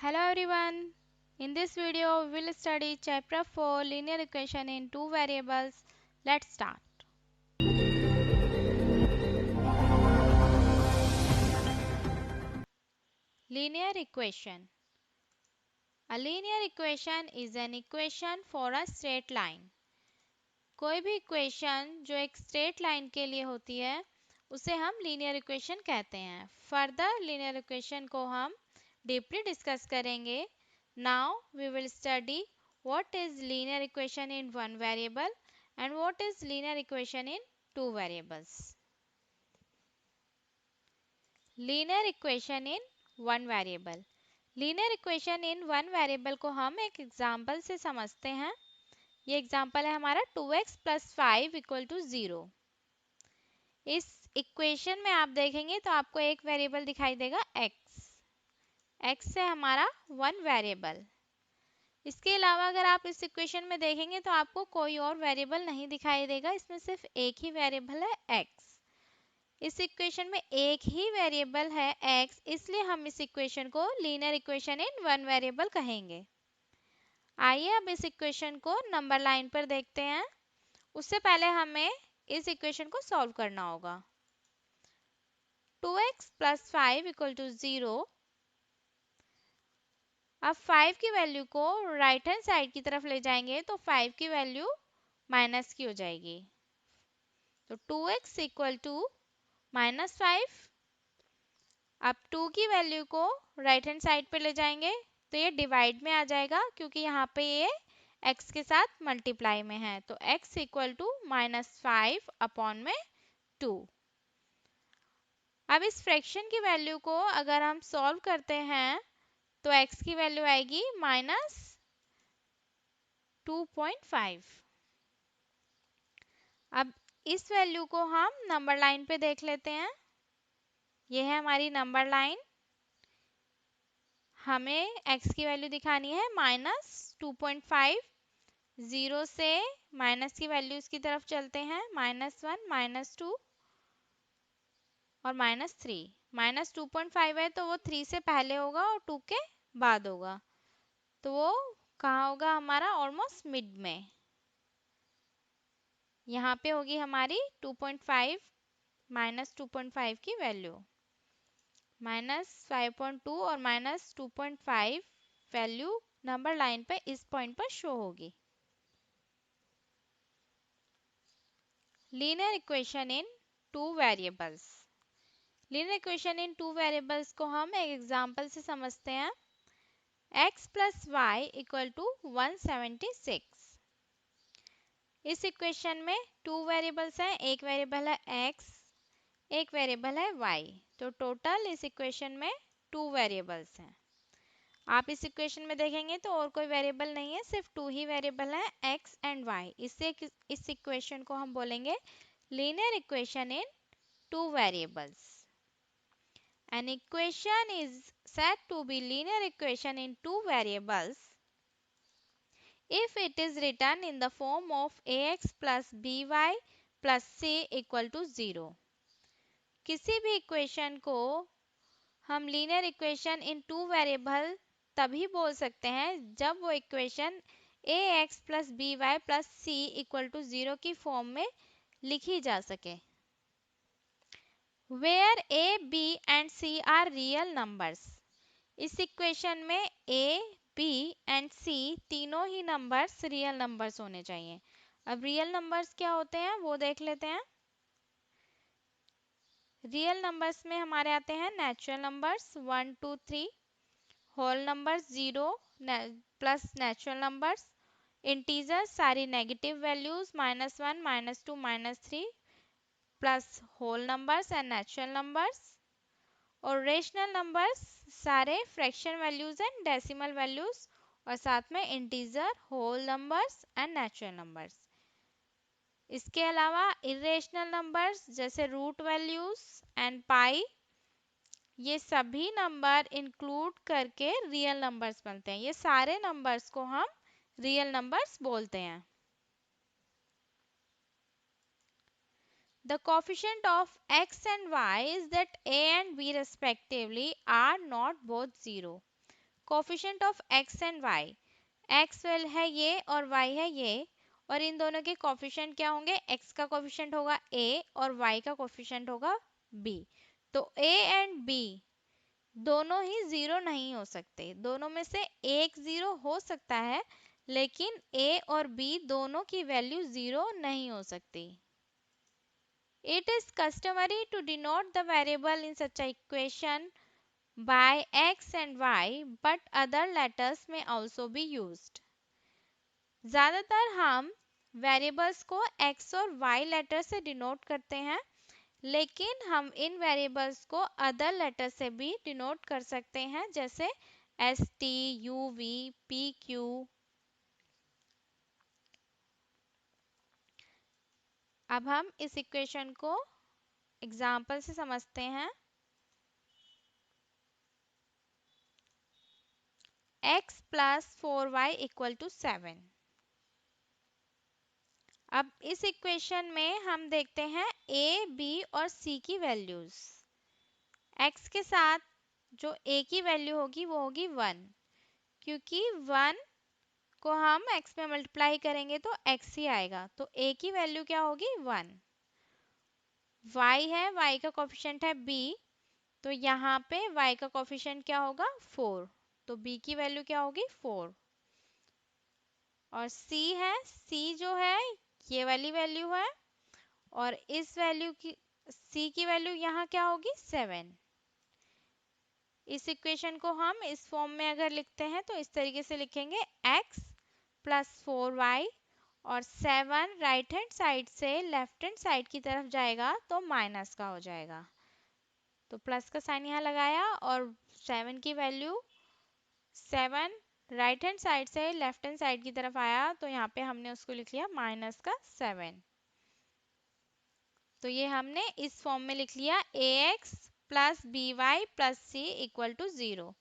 Hello everyone. In this video we will study chapter 4 linear equation in two variables. Let's start. Linear equation. A linear equation is an equation for a straight line. कोई भी equation जो एक straight line के लिए होती है उसे हम लीनियर इक्वेशन कहते हैं. फर्दर लीनियर इक्वेशन को हम डीपली डिस्कस करेंगे. Now we will study what is linear equation in one variable and what is linear equation in two variables. Linear equation in one variable. Linear equation in one variable को हम एक example से समझते हैं. ये example है हमारा 2x plus 5 equal to 0. इस इक्वेशन में आप देखेंगे तो आपको एक वेरिएबल दिखाई देगा x. x है हमारा वन वेरिएबल. इसके अलावा अगर आप इस इक्वेशन में देखेंगे तो आपको कोई और वेरिएबल नहीं दिखाई देगा. इसमें सिर्फ एक ही वेरिएबल है x. इस इक्वेशन में एक ही वेरिएबल है x, इसलिए हम इस इक्वेशन को linear equation in one variable कहेंगे. आइए अब इस इक्वेशन को नंबर लाइन पर देखते हैं. उससे पहले हमें इस इक्वेशन को सॉल्व करना होगा. 2x plus 5 equal to 0. अब 5 की वैल्यू को राइट हैंड साइड की तरफ ले जाएंगे तो 5 की वैल्यू माइनस की हो जाएगी. तो 2x इक्वल टू -5. अब 2 की वैल्यू को राइट हैंड साइड पे ले जाएंगे तो ये डिवाइड में आ जाएगा क्योंकि यहाँ पे ये x के साथ मल्टीप्लाई में है. तो x इक्वल टू -5 अपॉन में 2. अब इस फ्रैक्शन की वैल्यू को अगर हम सॉल्व करते हैं तो x की वैल्यू आएगी -2.5. अब इस वैल्यू को हम नंबर लाइन पे देख लेते हैं. यह है हमारी नंबर लाइन. हमें x की वैल्यू दिखानी है -2.5. 0 से माइनस की वैल्यूज की तरफ चलते हैं. -1 -2 और -3. -2.5 है तो वो 3 से पहले होगा और 2 के बाद होगा. तो वो कहाँ होगा हमारा ऑलमोस्ट मिड में. यहाँ पे होगी हमारी 2.5 -2.5 की वैल्यू. -5.2 और -2.5 वैल्यू नंबर लाइन पे इस पॉइंट पर शो होगी. Linear equation in two variables. Linear equation in two variables को हम एक एग्जांपल से समझते हैं. x plus y equal to 176. इस इक्वेशन में टू वेरिएबल्स हैं. एक वेरिएबल है x, एक वेरिएबल है y. तो टोटल इस इक्वेशन में टू वेरिएबल्स हैं. आप इस इक्वेशन में देखेंगे तो और कोई वेरिएबल नहीं है, सिर्फ टू ही वेरिएबल है x एंड y. इससे इस इक्वेशन को हम बोलेंगे linear equation in two variables. An equation is said to be linear equation in two variables if it is written in the form of ax plus by plus c equal to 0. किसी भी equation को हम linear equation in two variable तभी बोल सकते हैं जब वो equation ax plus by plus c equal to 0 की फॉर्म में लिखी जा सके. Where a, b and c are real numbers. इस इक्वेशन में a, b एंड c तीनों ही नंबर्स रियल नंबर्स होने चाहिए. अब रियल नंबर्स क्या होते हैं वो देख लेते हैं. रियल नंबर्स में हमारे आते हैं natural numbers 1 2 3, whole numbers 0 plus natural numbers, integers सारी negative values -1 -2 -3 plus whole numbers and natural numbers, और रेशनल नंबर्स सारे fraction values and decimal values, और साथ में integer, whole numbers and natural numbers. इसके अलावा इरेशनल नंबर्स जैसे root values and pi, ये सभी नंबर इंक्लूड करके रियल नंबर्स बनते हैं. ये सारे नंबर्स को हम रियल नंबर्स बोलते हैं. The coefficient of x and y is that a and b respectively are not both 0. Coefficient of x and y, x वेल है ये और वाई है ये, और इन दोनों के कोफिशिएंट क्या होंगे, एक्स का कोफिशिएंट होगा ए और वाई का कोफिशिएंट होगा बी। तो ए एंड बी दोनों ही जीरो नहीं हो सकते, दोनों में से एक जीरो हो सकता है, लेकिन ए और बी दोनों की वैल्यू जीरो नहीं हो सकती। It is customary to denote the variable in such a equation by x and y, but other letters may also be used. ज़्यादातर हम वेरिएबल्स को x और y लेटर से डिनोट करते हैं, लेकिन हम इन वेरिएबल्स को अदर लेटर से भी डिनोट कर सकते हैं, जैसे S T, U V, P Q. अब हम इस इक्वेशन को एग्जाम्पल से समझते हैं। x plus 4y equal to 7। अब इस इक्वेशन में हम देखते हैं a, b और c की वैल्यूज। x के साथ जो a की वैल्यू होगी वो होगी 1, क्योंकि 1 को हम x में मल्टीप्लाई करेंगे तो x ही आएगा, तो a की वैल्यू क्या होगी 1। y है, y का कोफिशिएंट है b, तो यहाँ पे y का कोफिशिएंट क्या होगा 4, तो b की वैल्यू क्या होगी 4। और c है, c जो है ये वाली वैल्यू है, और इस वैल्यू की c की वैल्यू यहाँ क्या होगी 7। इस इक्वेशन को हम इस फॉर्म में अगर लिखते हैं तो इस तरीके से लिखेंगे x प्लस 4y, और 7 राइट हैंड साइड से लेफ्ट हैंड साइड की तरफ जाएगा तो माइनस का हो जाएगा, तो प्लस का साइन यहाँ लगाया, और 7 की वैल्यू 7 राइट हैंड साइड से लेफ्ट हैंड साइड की तरफ आया, तो यहाँ पे हमने उसको लिख लिया माइनस का 7। तो ये हमने इस फॉर्म में लिख लिया ax plus b y plus c equal to 0।